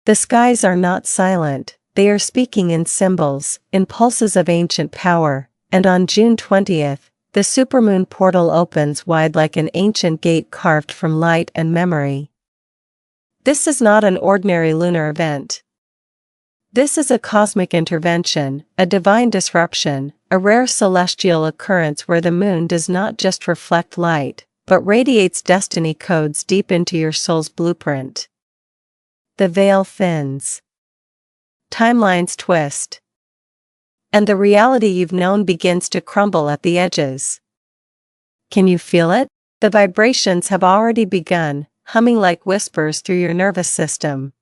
The skies are not silent, they are speaking in symbols, in pulses of ancient power, and on June 20th, the supermoon portal opens wide like an ancient gate carved from light and memory. This is not an ordinary lunar event. This is a cosmic intervention, a divine disruption, a rare celestial occurrence where the moon does not just reflect light, but radiates destiny codes deep into your soul's blueprint. The veil thins. Timelines twist. And the reality you've known begins to crumble at the edges. Can you feel it? The vibrations have already begun, humming like whispers through your nervous system.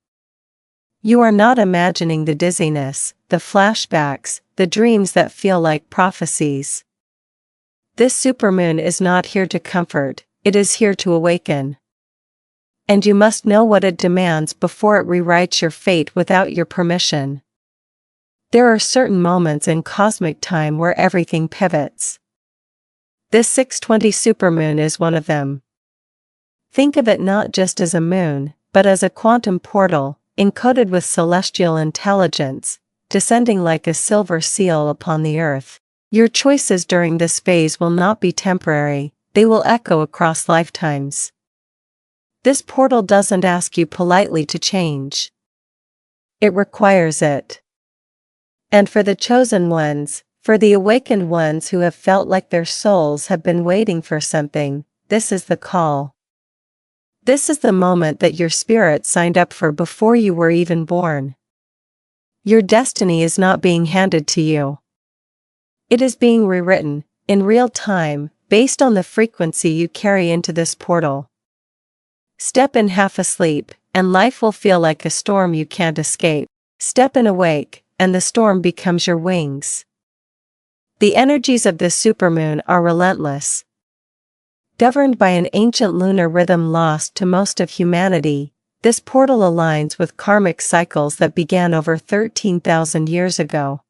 You are not imagining the dizziness, the flashbacks, the dreams that feel like prophecies. This supermoon is not here to comfort, it is here to awaken. And you must know what it demands before it rewrites your fate without your permission. There are certain moments in cosmic time where everything pivots. This 620 supermoon is one of them. Think of it not just as a moon, but as a quantum portal, encoded with celestial intelligence, descending like a silver seal upon the earth. Your choices during this phase will not be temporary, they will echo across lifetimes. This portal doesn't ask you politely to change. It requires it. And for the chosen ones, for the awakened ones who have felt like their souls have been waiting for something, this is the call. This is the moment that your spirit signed up for before you were even born. Your destiny is not being handed to you. It is being rewritten, in real time, based on the frequency you carry into this portal. Step in half asleep, and life will feel like a storm you can't escape. Step in awake, and the storm becomes your wings. The energies of this supermoon are relentless. Governed by an ancient lunar rhythm lost to most of humanity, this portal aligns with karmic cycles that began over 13,000 years ago.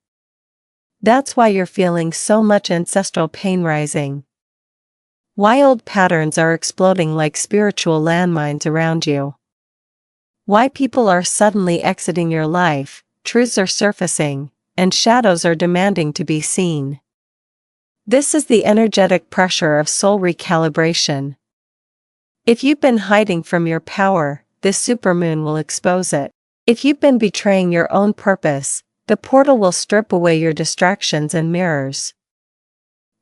That's why you're feeling so much ancestral pain rising. Why old patterns are exploding like spiritual landmines around you. Why people are suddenly exiting your life, truths are surfacing, and shadows are demanding to be seen. This is the energetic pressure of soul recalibration. If you've been hiding from your power, this supermoon will expose it. If you've been betraying your own purpose, the portal will strip away your distractions and mirrors.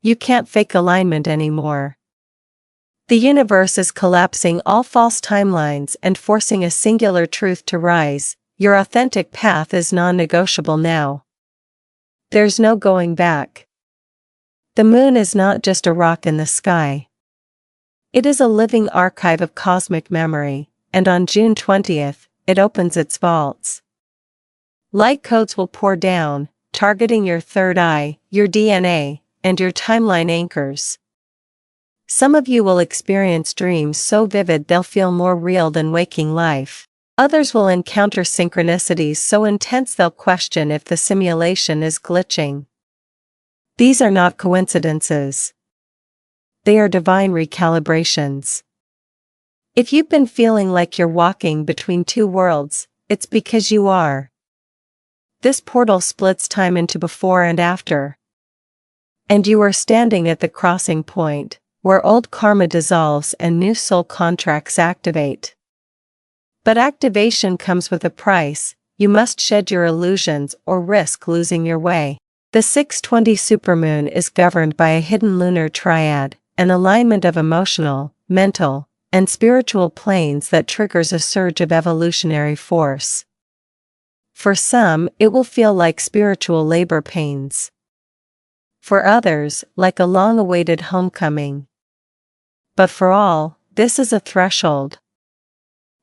You can't fake alignment anymore. The universe is collapsing all false timelines and forcing a singular truth to rise. Your authentic path is non-negotiable now. There's no going back. The moon is not just a rock in the sky. It is a living archive of cosmic memory, and on June 20th, it opens its vaults. Light codes will pour down, targeting your third eye, your DNA, and your timeline anchors. Some of you will experience dreams so vivid they'll feel more real than waking life. Others will encounter synchronicities so intense they'll question if the simulation is glitching. These are not coincidences. They are divine recalibrations. If you've been feeling like you're walking between two worlds, it's because you are. This portal splits time into before and after. And you are standing at the crossing point, where old karma dissolves and new soul contracts activate. But activation comes with a price. You must shed your illusions or risk losing your way. The 620 supermoon is governed by a hidden lunar triad, an alignment of emotional, mental, and spiritual planes that triggers a surge of evolutionary force. For some, it will feel like spiritual labor pains. For others, like a long-awaited homecoming. But for all, this is a threshold.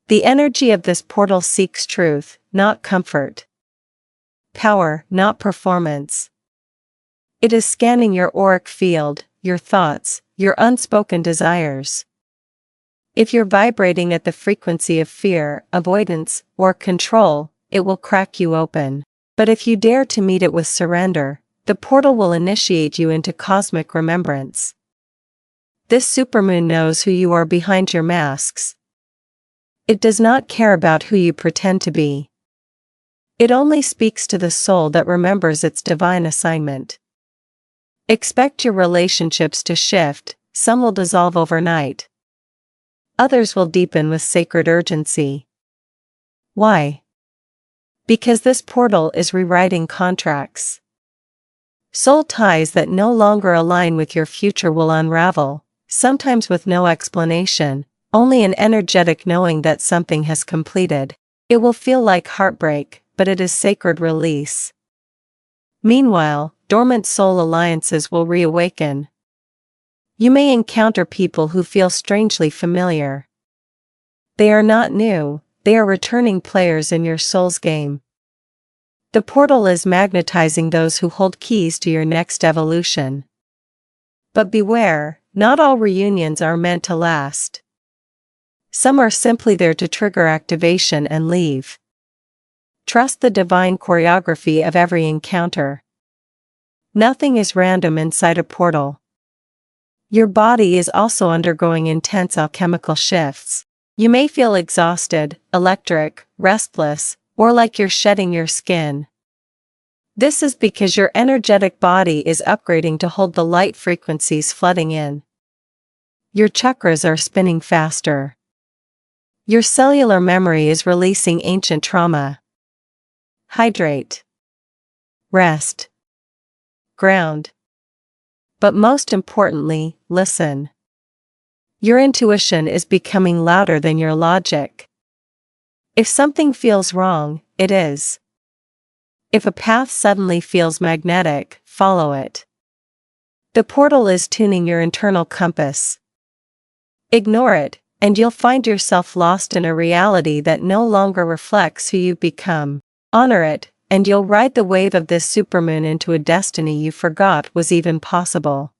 The energy of this portal seeks truth, not comfort. Power, not performance. It is scanning your auric field, your thoughts, your unspoken desires. If you're vibrating at the frequency of fear, avoidance, or control, it will crack you open. But if you dare to meet it with surrender, the portal will initiate you into cosmic remembrance. This supermoon knows who you are behind your masks. It does not care about who you pretend to be. It only speaks to the soul that remembers its divine assignment. Expect your relationships to shift, some will dissolve overnight. Others will deepen with sacred urgency. Why? Because this portal is rewriting contracts. Soul ties that no longer align with your future will unravel, sometimes with no explanation, only an energetic knowing that something has completed. It will feel like heartbreak, but it is sacred release. Meanwhile, dormant soul alliances will reawaken. You may encounter people who feel strangely familiar. They are not new, they are returning players in your soul's game. The portal is magnetizing those who hold keys to your next evolution. But beware, not all reunions are meant to last. Some are simply there to trigger activation and leave. Trust the divine choreography of every encounter. Nothing is random inside a portal. Your body is also undergoing intense alchemical shifts. You may feel exhausted, electric, restless, or like you're shedding your skin. This is because your energetic body is upgrading to hold the light frequencies flooding in. Your chakras are spinning faster. Your cellular memory is releasing ancient trauma. Hydrate. Rest. Ground. But most importantly, listen. Your intuition is becoming louder than your logic. If something feels wrong, it is. If a path suddenly feels magnetic, follow it. The portal is tuning your internal compass. Ignore it, and you'll find yourself lost in a reality that no longer reflects who you've become. Honor it, and you'll ride the wave of this supermoon into a destiny you forgot was even possible.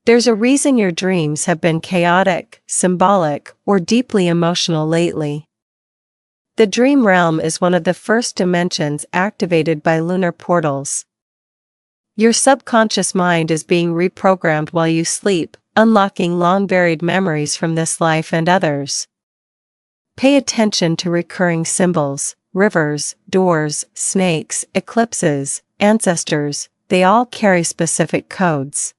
There's a reason your dreams have been chaotic, symbolic, or deeply emotional lately. The dream realm is one of the first dimensions activated by lunar portals. Your subconscious mind is being reprogrammed while you sleep, unlocking long-buried memories from this life and others. Pay attention to recurring symbols, rivers, doors, snakes, eclipses, ancestors, they all carry specific codes.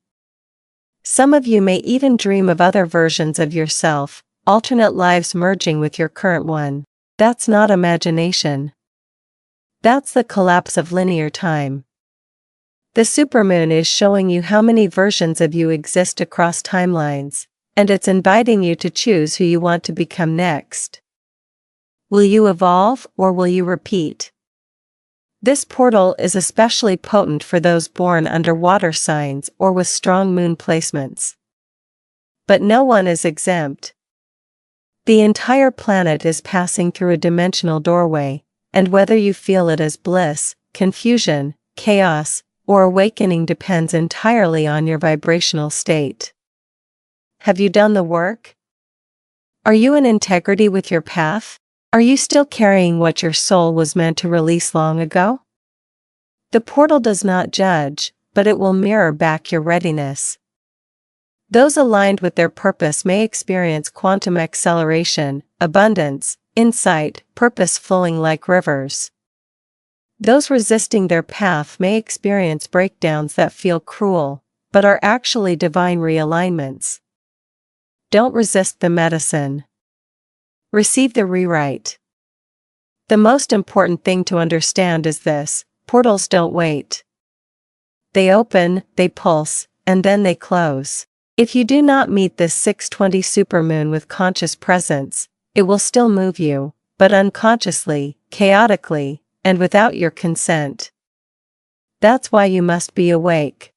Some of you may even dream of other versions of yourself, alternate lives merging with your current one. That's not imagination. That's the collapse of linear time. The supermoon is showing you how many versions of you exist across timelines, and it's inviting you to choose who you want to become next. Will you evolve, or will you repeat? This portal is especially potent for those born under water signs or with strong moon placements. But no one is exempt. The entire planet is passing through a dimensional doorway, and whether you feel it as bliss, confusion, chaos, or awakening depends entirely on your vibrational state. Have you done the work? Are you in integrity with your path? Are you still carrying what your soul was meant to release long ago? The portal does not judge, but it will mirror back your readiness. Those aligned with their purpose may experience quantum acceleration, abundance, insight, purpose flowing like rivers. Those resisting their path may experience breakdowns that feel cruel, but are actually divine realignments. Don't resist the medicine. Receive the rewrite. The most important thing to understand is this: portals don't wait. They open, they pulse, and then they close. If you do not meet this 620 supermoon with conscious presence, it will still move you, but unconsciously, chaotically, and without your consent. That's why you must be awake.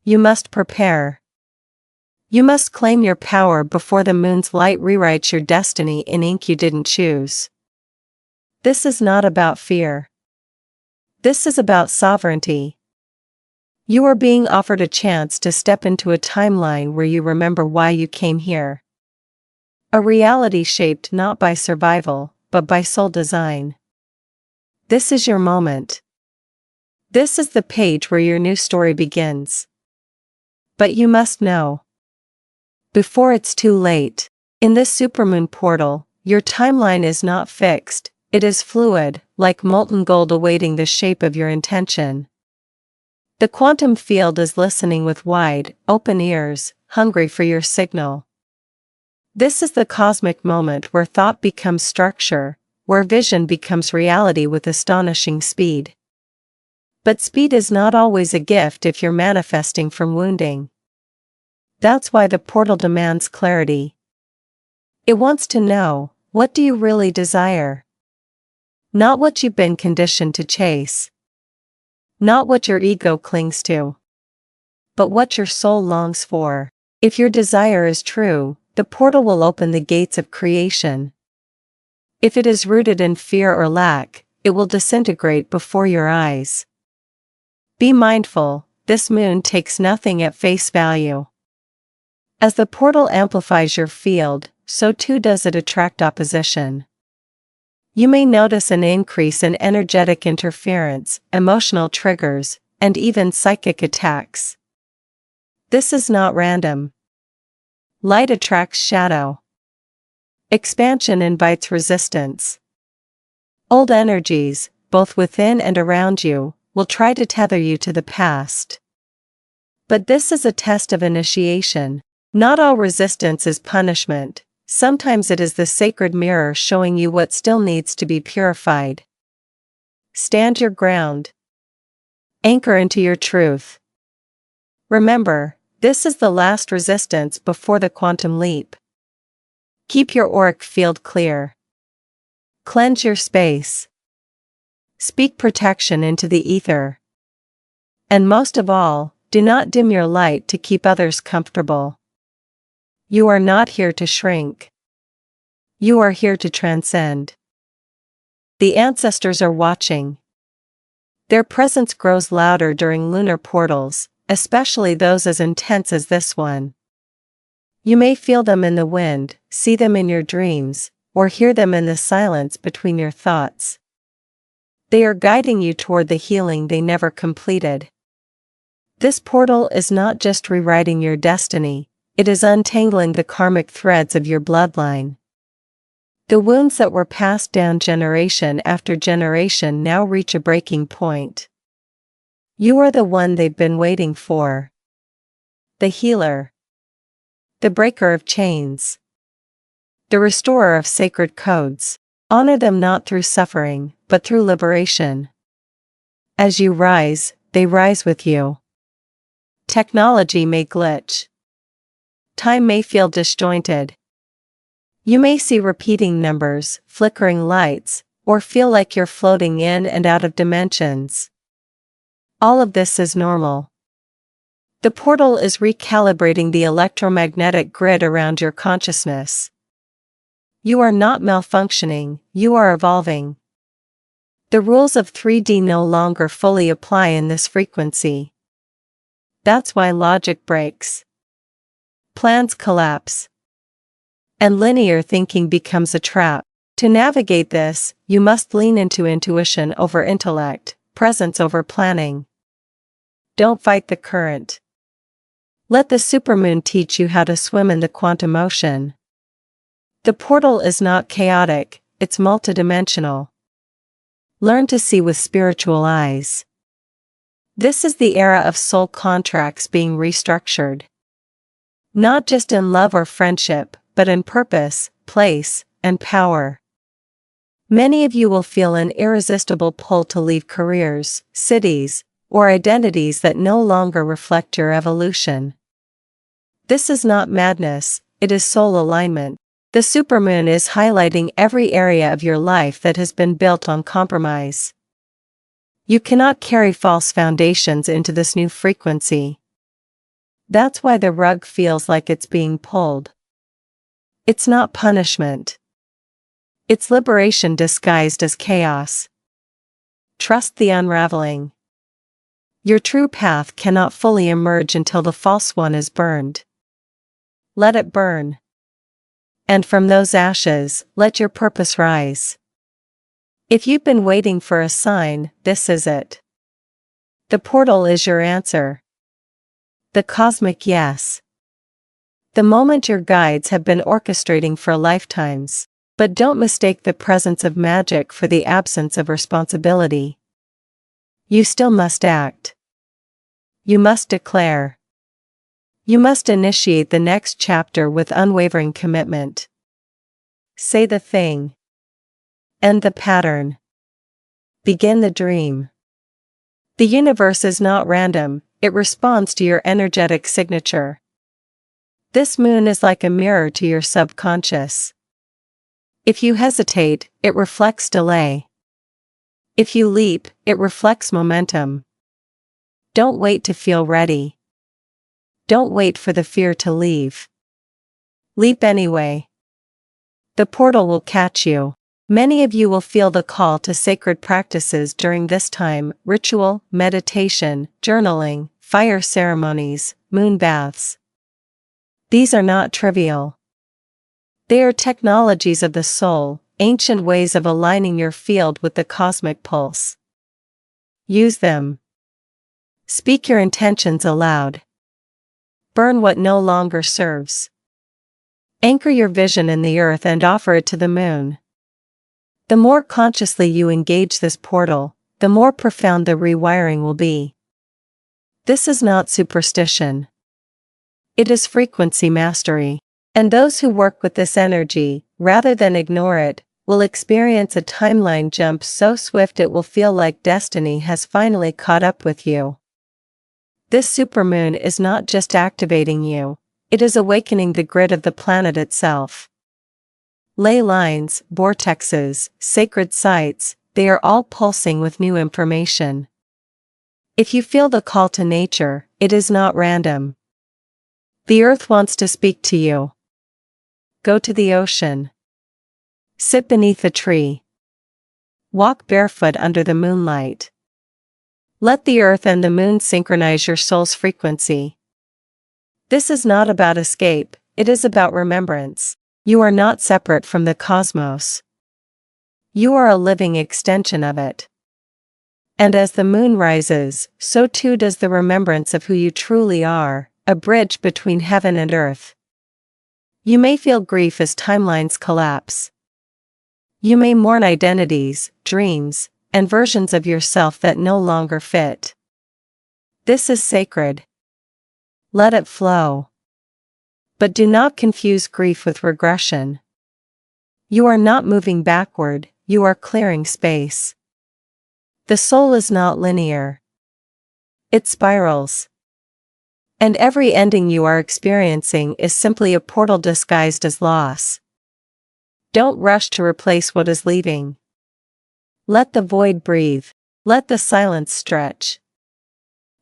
You must prepare. You must claim your power before the moon's light rewrites your destiny in ink you didn't choose. This is not about fear. This is about sovereignty. You are being offered a chance to step into a timeline where you remember why you came here. A reality shaped not by survival, but by soul design. This is your moment. This is the page where your new story begins. But you must know, before it's too late, in this supermoon portal, your timeline is not fixed, It is fluid, like molten gold awaiting the shape of your intention. The quantum field is listening with wide, open ears, hungry for your signal. This is the cosmic moment where thought becomes structure, where vision becomes reality with astonishing speed. But speed is not always a gift if you're manifesting from wounding. That's why the portal demands clarity. It wants to know, what do you really desire? Not what you've been conditioned to chase. Not what your ego clings to. But what your soul longs for. If your desire is true, the portal will open the gates of creation. If it is rooted in fear or lack, it will disintegrate before your eyes. Be mindful, this moon takes nothing at face value. As the portal amplifies your field, so too does it attract opposition. You may notice an increase in energetic interference, emotional triggers, and even psychic attacks. This is not random. Light attracts shadow. Expansion invites resistance. Old energies, both within and around you, will try to tether you to the past. But this is a test of initiation. Not all resistance is punishment. Sometimes it is the sacred mirror showing you what still needs to be purified. Stand your ground. Anchor into your truth. Remember, this is the last resistance before the quantum leap. Keep your auric field clear. Cleanse your space. Speak protection into the ether. And most of all, do not dim your light to keep others comfortable. You are not here to shrink. You are here to transcend. The ancestors are watching. Their presence grows louder during lunar portals, especially those as intense as this one. You may feel them in the wind, see them in your dreams, or hear them in the silence between your thoughts. They are guiding you toward the healing they never completed. This portal is not just rewriting your destiny, it is untangling the karmic threads of your bloodline. The wounds that were passed down generation after generation now reach a breaking point. You are the one they've been waiting for. The healer. The breaker of chains. The restorer of sacred codes. Honor them not through suffering, but through liberation. As you rise, they rise with you. Technology may glitch. Time may feel disjointed. You may see repeating numbers, flickering lights, or feel like you're floating in and out of dimensions. All of this is normal. The portal is recalibrating the electromagnetic grid around your consciousness. You are not malfunctioning, you are evolving. The rules of 3D no longer fully apply in this frequency. That's why logic breaks. Plans collapse. And linear thinking becomes a trap. To navigate this, you must lean into intuition over intellect, presence over planning. Don't fight the current. Let the supermoon teach you how to swim in the quantum ocean. The portal is not chaotic, it's multidimensional. Learn to see with spiritual eyes. This is the era of soul contracts being restructured. Not just in love or friendship, but in purpose, place, and power. Many of you will feel an irresistible pull to leave careers, cities, or identities that no longer reflect your evolution. This is not madness, it is soul alignment. The supermoon is highlighting every area of your life that has been built on compromise. You cannot carry false foundations into this new frequency. That's why the rug feels like it's being pulled. It's not punishment. It's liberation disguised as chaos. Trust the unraveling. Your true path cannot fully emerge until the false one is burned. Let it burn. And from those ashes, let your purpose rise. If you've been waiting for a sign, this is it. The portal is your answer. The cosmic yes. The moment your guides have been orchestrating for lifetimes. But don't mistake the presence of magic for the absence of responsibility. You still must act. You must declare. You must initiate the next chapter with unwavering commitment. Say the thing. End the pattern. Begin the dream. The universe is not random, it responds to your energetic signature. This moon is like a mirror to your subconscious. If you hesitate, it reflects delay. If you leap, it reflects momentum. Don't wait to feel ready. Don't wait for the fear to leave. Leap anyway. The portal will catch you. Many of you will feel the call to sacred practices during this time: ritual, meditation, journaling, fire ceremonies, moon baths. These are not trivial. They are technologies of the soul, ancient ways of aligning your field with the cosmic pulse. Use them. Speak your intentions aloud. Burn what no longer serves. Anchor your vision in the earth and offer it to the moon. The more consciously you engage this portal, the more profound the rewiring will be. This is not superstition. It is frequency mastery. And those who work with this energy, rather than ignore it, will experience a timeline jump so swift it will feel like destiny has finally caught up with you. This supermoon is not just activating you, it is awakening the grid of the planet itself. Ley lines, vortexes, sacred sites, they are all pulsing with new information. If you feel the call to nature, it is not random. The earth wants to speak to you. Go to the ocean. Sit beneath a tree. Walk barefoot under the moonlight. Let the earth and the moon synchronize your soul's frequency. This is not about escape, it is about remembrance. You are not separate from the cosmos. You are a living extension of it. And as the moon rises, so too does the remembrance of who you truly are, a bridge between heaven and earth. You may feel grief as timelines collapse. You may mourn identities, dreams, and versions of yourself that no longer fit. This is sacred. Let it flow. But do not confuse grief with regression. You are not moving backward, you are clearing space. The soul is not linear. It spirals. And every ending you are experiencing is simply a portal disguised as loss. Don't rush to replace what is leaving. Let the void breathe. Let the silence stretch.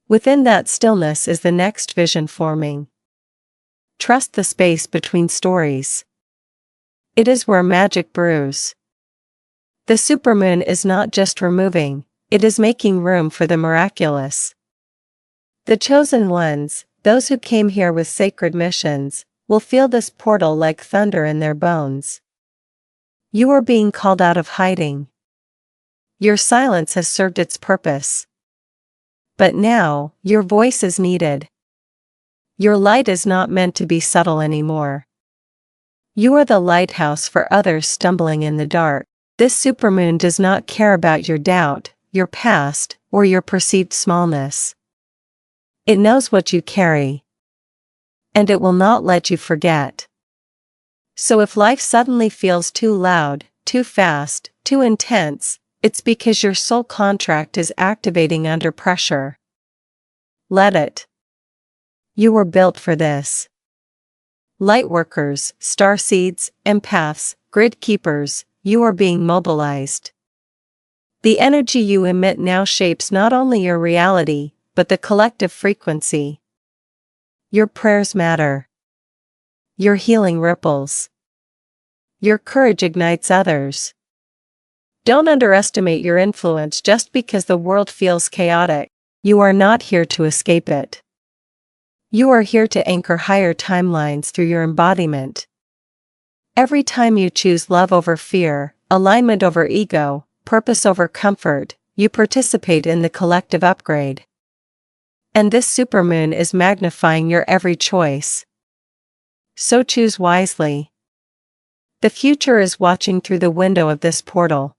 Within that stillness is the next vision forming. Trust the space between stories. It is where magic brews. The supermoon is not just removing, it is making room for the miraculous. The chosen ones, those who came here with sacred missions, will feel this portal like thunder in their bones. You are being called out of hiding. Your silence has served its purpose. But now, your voice is needed. Your light is not meant to be subtle anymore. You are the lighthouse for others stumbling in the dark. This supermoon does not care about your doubt, your past, or your perceived smallness. It knows what you carry. And it will not let you forget. So if life suddenly feels too loud, too fast, too intense, it's because your soul contract is activating under pressure. Let it. You were built for this. Lightworkers, starseeds, empaths, grid keepers, you are being mobilized. The energy you emit now shapes not only your reality, but the collective frequency. Your prayers matter. Your healing ripples. Your courage ignites others. Don't underestimate your influence just because the world feels chaotic. You are not here to escape it. You are here to anchor higher timelines through your embodiment. Every time you choose love over fear, alignment over ego, purpose over comfort, you participate in the collective upgrade. And this supermoon is magnifying your every choice. So choose wisely. The future is watching through the window of this portal.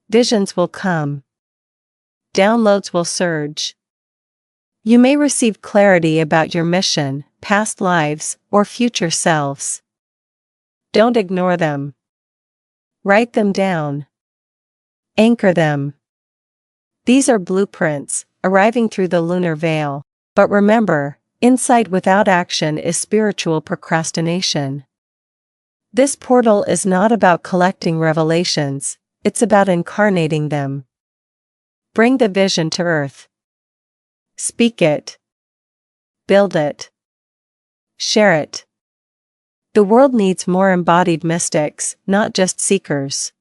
Visions will come. Downloads will surge. You may receive clarity about your mission, past lives, or future selves. Don't ignore them. Write them down. Anchor them. These are blueprints, arriving through the lunar veil. But remember, insight without action is spiritual procrastination. This portal is not about collecting revelations, it's about incarnating them. Bring the vision to Earth. Speak it. Build it. Share it. The world needs more embodied mystics, not just seekers.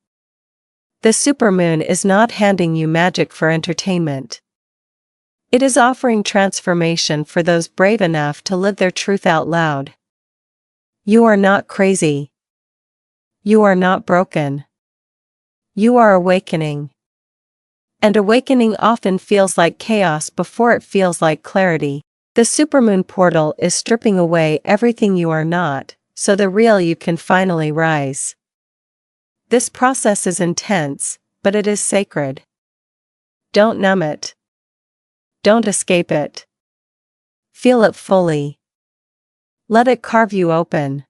The supermoon is not handing you magic for entertainment. It is offering transformation for those brave enough to live their truth out loud. You are not crazy. You are not broken. You are awakening. And awakening often feels like chaos before it feels like clarity. The supermoon portal is stripping away everything you are not, so the real you can finally rise. This process is intense, but it is sacred. Don't numb it. Don't escape it. Feel it fully. Let it carve you open.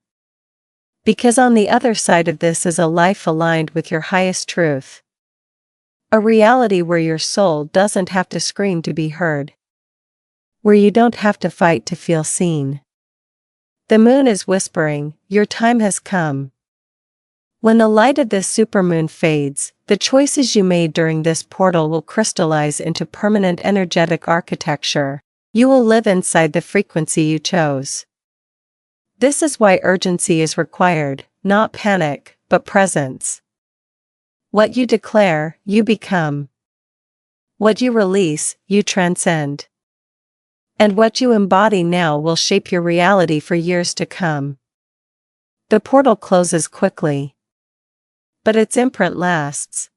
Because on the other side of this is a life aligned with your highest truth. A reality where your soul doesn't have to scream to be heard. Where you don't have to fight to feel seen. The moon is whispering, your time has come. When the light of this supermoon fades, the choices you made during this portal will crystallize into permanent energetic architecture. You will live inside the frequency you chose. This is why urgency is required, not panic, but presence. What you declare, you become. What you release, you transcend. And what you embody now will shape your reality for years to come. The portal closes quickly. But its imprint lasts.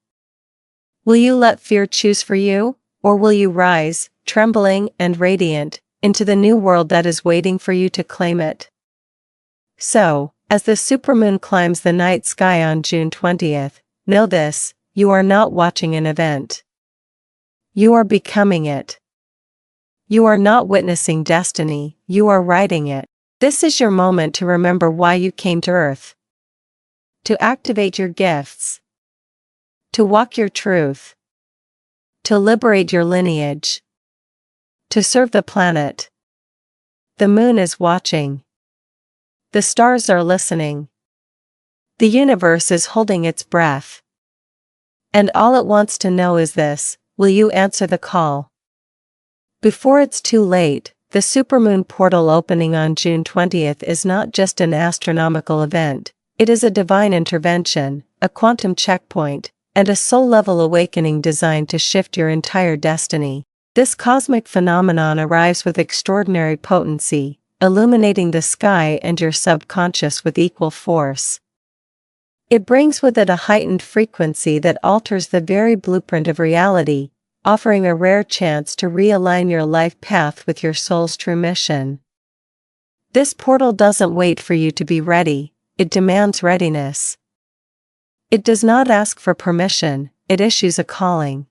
Will you let fear choose for you, or will you rise, trembling and radiant, into the new world that is waiting for you to claim it? So, as the supermoon climbs the night sky on June 20th, know this, you are not watching an event. You are becoming it. You are not witnessing destiny, you are writing it. This is your moment to remember why you came to Earth. To activate your gifts. To walk your truth. To liberate your lineage. To serve the planet. The moon is watching. The stars are listening. The universe is holding its breath. And all it wants to know is this, will you answer the call? Before it's too late, the supermoon portal opening on June 20th is not just an astronomical event. It is a divine intervention, a quantum checkpoint, and a soul-level awakening designed to shift your entire destiny. This cosmic phenomenon arrives with extraordinary potency, illuminating the sky and your subconscious with equal force. It brings with it a heightened frequency that alters the very blueprint of reality, offering a rare chance to realign your life path with your soul's true mission. This portal doesn't wait for you to be ready. It demands readiness. It does not ask for permission, it issues a calling.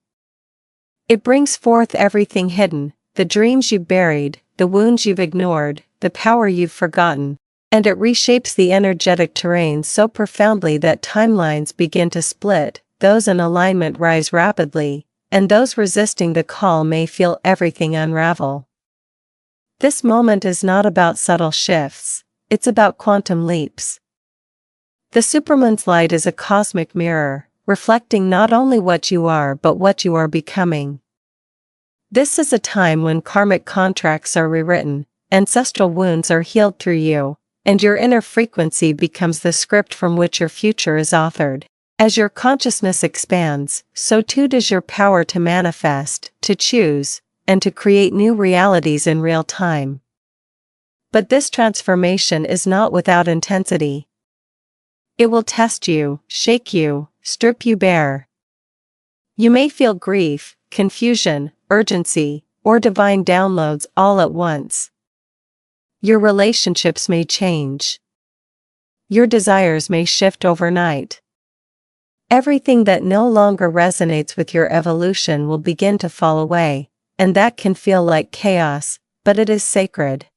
It brings forth everything hidden, the dreams you've buried, the wounds you've ignored, the power you've forgotten, and it reshapes the energetic terrain so profoundly that timelines begin to split, those in alignment rise rapidly, and those resisting the call may feel everything unravel. This moment is not about subtle shifts, it's about quantum leaps. The supermoon's light is a cosmic mirror, reflecting not only what you are but what you are becoming. This is a time when karmic contracts are rewritten, ancestral wounds are healed through you, and your inner frequency becomes the script from which your future is authored. As your consciousness expands, so too does your power to manifest, to choose, and to create new realities in real time. But this transformation is not without intensity. It will test you, shake you, strip you bare. You may feel grief, confusion, urgency, or divine downloads all at once. Your relationships may change. Your desires may shift overnight. Everything that no longer resonates with your evolution will begin to fall away, and that can feel like chaos, but it is sacred.